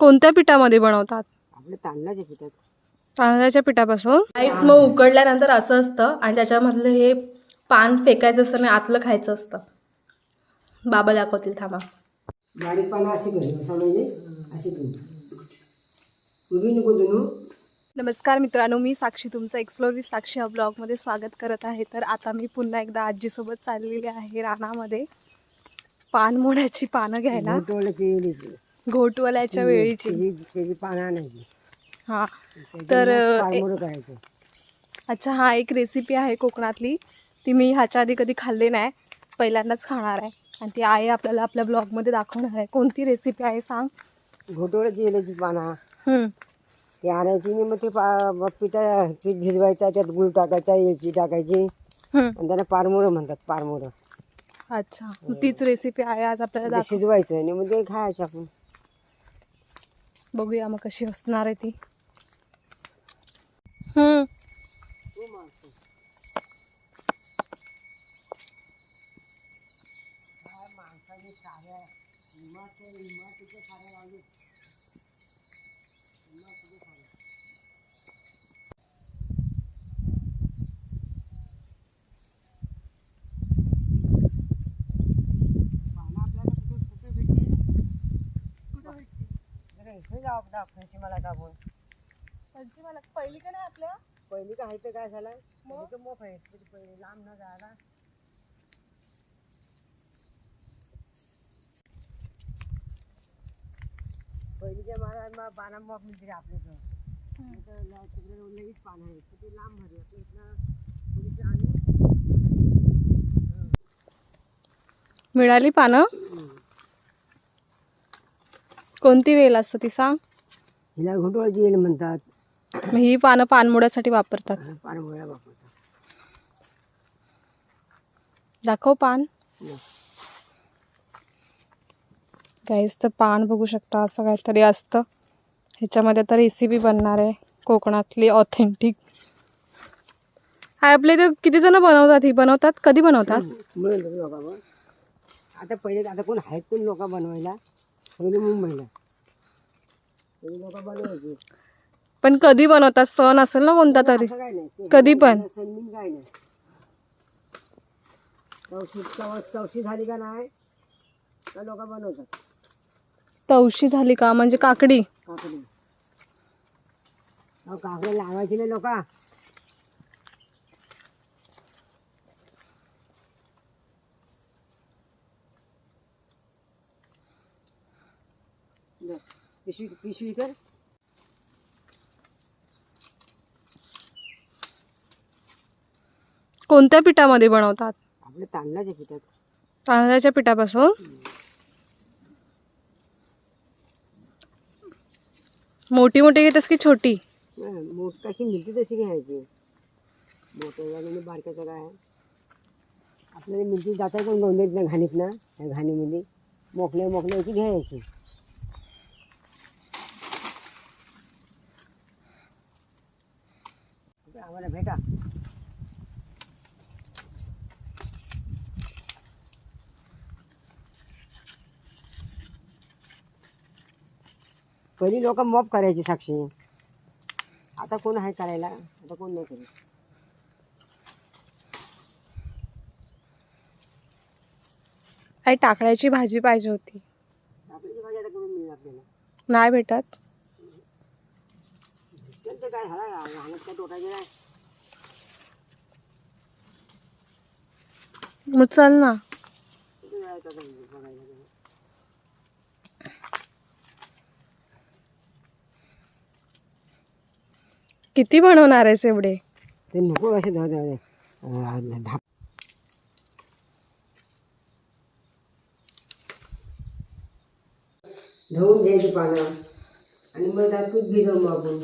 कोणत्या पिठामध्ये बनवतात? आपल्या तांदळाच्या पिठात. तांदळाच्या पिठापासून. आईस मग उकडल्यानंतर असं असतं आणि त्याच्यामधलं हे पान फेकायचं असतं आणि आतलं खायचं असतं. बाबा दाखवतील, थांबा. बारीक पानं अशी करू समजले, अशी करू उभी नको धुणू. नमस्कार मित्रांनो, मी साक्षी, तुमचं एक्सप्लोर विथ साक्षी या ब्लॉगमध्ये स्वागत करत आहे. तर आता मी पुन्हा एकदा आजीसोबत चाललेली आहे रानामध्ये पानमोड्याची पानं घ्यायला. घोटवल्याच्या वेळीची त्याची पानं आणायची. हां, तर पानमोड करायचं. अच्छा, हा एक रेसिपी आहे कोकणातली. ती मी ह्याच्या आधी कधी खाल्ली नाही, पहिल्यांदाच खाणार आहे आणि ती आई आपल्याला आपल्या ब्लॉगमध्ये दाखवणार आहे. कोणती रेसिपी आहे सांग? घोटवल्याची वेलीची पानं ते आणायची आणि मग ते पीठ भिजवायचा, त्यात गुळ टाकायचा, वेलची टाकायची आणि त्याला पारमोरं म्हणतात. पारमोरं. अच्छा, तीच रेसिपी आहे आज आपल्याला शिजवायचं आणि मग ते खायचं आपण. बघूया मग कशी असणार आहे ती. मला दाबून मला पहिली का नाही आपल्या पहिली का आहे तर काय झालं, मोफ आहे पहिले लांब न जायला. पहिलीच्या मला पाना मोफ मिळते आपल्याकडं. तिकडे लगेच पानं आहेत ते लांब भरले आपल्या इथनं आणून मिळाली पानं. कोणती वेल असतं ती सांग? हिला घोटवळची वेल म्हणतात. मग ही पानं पानमुड्यासाठी वापरतात. पानमुळ्या वापरतात. दाखव पान. गाईस, तर पान बघू शकता, असं काहीतरी असतं ह्याच्यामध्ये. तर रेसिपी बनणार आहे कोकणातली ऑथेंटिक. आपले ते किती जण बनवतात? ही बनवतात, कधी बनवतात? लोक आता पहिले आता कोण आहेत कोण लोक बनवायला, पहिले मुंबईला लोक बनवायचे. पण कधी बनवतात? सण असेल ना कोणता तरी, कधी पण. सणबिन काय नाही. चौशी झाली का नाही तर लोक बनवतात. तवशी झाली का म्हणजे काकडी? काकडी काकडी लावायची नाही लोक. पिशवी कर. कोणत्या पिठामध्ये बनवतात? आपल्या तांदळाच्या पिठात. तांदळाच्या पिठापासून. मोठी मोठी घेतेस की छोटी? मोठ कशी मिळते तशी घ्यायची. मोठ्या आणि बारक्याचं काय आपल्याला मिळती जाता पण गोंधळीत ना, घाणीत ना, त्या घाणीमध्ये मोकल्याची घ्यायची. आम्हाला भेटा. पहिली लोक मॉप करायची साक्षी. आता कोण आहे करायला? आता कोण नाही करत. आई, टाकळ्याची भाजी पाहिजे होती. टाकळ्याची भाजी आता करून मिळेल आपल्याला. नाही भेटत. काय राहण्यात काय तोटायचे नाही. मग चल ना. किती बनवणार आहेस एवढे? ते नको असे धुवून घ्यायची पानं आणि मग त्यात तूप भिजव मग आपण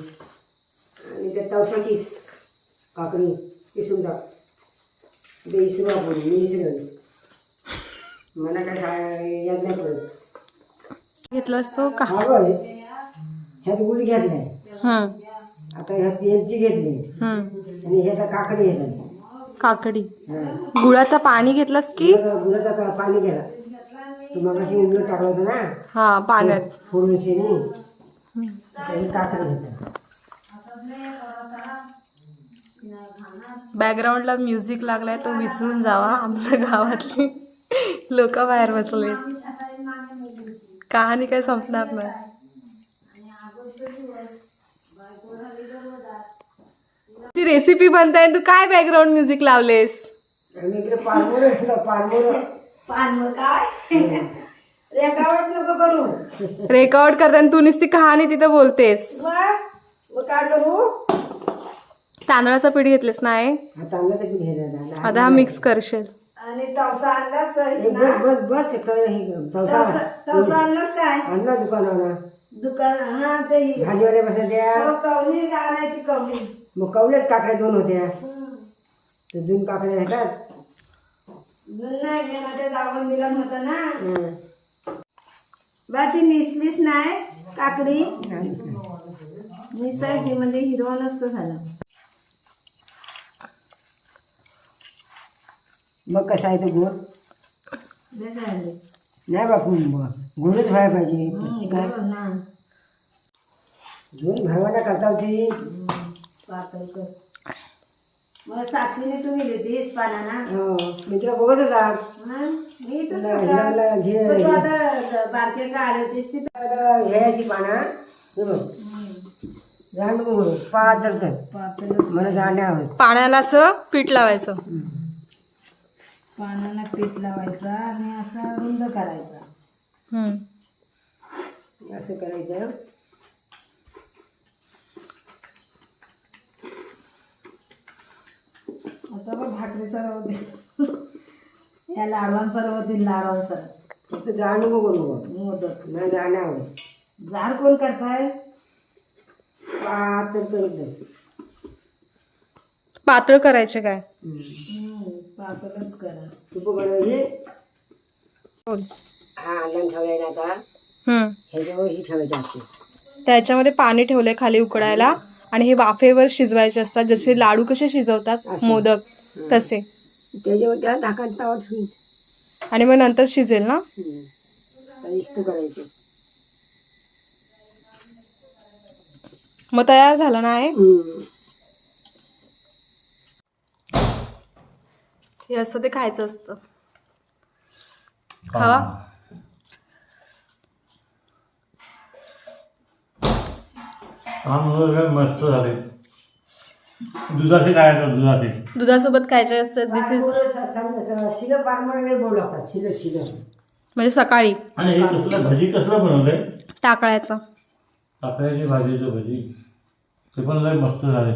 आणि त्या तवसा किस काकडी किसून टाक. ते इसरू आपण मिसळून. मला काय याद नाही पडत. घेतलास तो का? ह्यात गुळ घेतलाय. आता ह्यात वेलची घेतली आणि ह्यात काकडी घेतली. काकडी. गुळाचं पाणी घेतलंस की? गुळाचं पाणी घ्या. तू मग अशी उंगलं टाकलं होतं ना. हा, पाण्यात फोडून शेणी आता ही काकडी घेतात. बॅकग्राऊंडला म्युझिक लागलाय तो विसरून जावा. आमच्या गावातली लोक बाहेर बसले. कहाणी काय संपणार नाही. ती रेसिपी बनताय तू काय बॅकग्राऊंड म्युझिक लावलेस? आणि इकडे पानमोर येतं. पानमोर काय रेकॉर्ड नको करू. रेकॉर्ड करताना तू नुसती कहाणी तिथे बोलतेस. मग काय करू? तांदळाचं पीठ घेतलेस नाही? हा तांदळाचं पीठ घ्यायला आता हा मिक्स करशील. आणि तवसा आणलास? बस बस तवसा आणलास काय? आणला दुकानाला. दुकान हा ते भाजीवाले बसल्या कवली गाण्याची कवली. मग कवलेच काकड्या 2 होत्या. तर 2 काकड्या घेतात. नाही घेणार ते दावण मिलन होतं ना. बा ती मिसलीस नाही काकडी. मिसायची म्हणजे हिरवा नसतं झालं. मग कसा आहे तो गोड? नाही बापू गोडच व्हायला पाहिजे. दोन भावाला करता होती. मग साक्षीने तुम्ही घेतीस पानाना. मी तुला बघत होता. मी बारके का आले होतीस ती घ्यायची पाना. जाणू पातळ मला जाण्यावर पाण्यालाच पीठ लावायचं. पानाला पीठ लावायचा आणि असा रुंद करायचा. असं करायचं. आता बघ भाकरी सर्व होते. या लाडवांसर होतील. लाडवांसर फक्त जाण नको करू. मोदक नाही जाण्यावर. जाड कोण करताय? पातळ करत. पातळ करायचे काय? पातळच करा. तूप बनवली. हा अंगण ठेवलाय ना आता. ह्याच्यावर ही ठेवायची असते. त्याच्यामध्ये पाणी ठेवलंय खाली उकडायला आणि हे वाफेवर शिजवायचे असतात. जसे लाडू कसे शिजवतात मोदक तसे. त्याच्यावर त्या झाकण तावा ठेवून आणि मग नंतर शिजेल ना. इष्ट करायचे. मग तयार झालं ना आहे. हे असं ते खायचं असतं. खावा. मस्त झाले. दुधाचे काय दुधाचे दुधासोबत खायचे असतं. दिस इज शिलं पारमळे गोड लागतात. शिलं म्हणजे सकाळी. आणि हे कसलं भाजी कसलं बनवलंय? टाकळ्याचं. टाकळ्याची भाजीचं भजी ते पण लय मस्त झाले.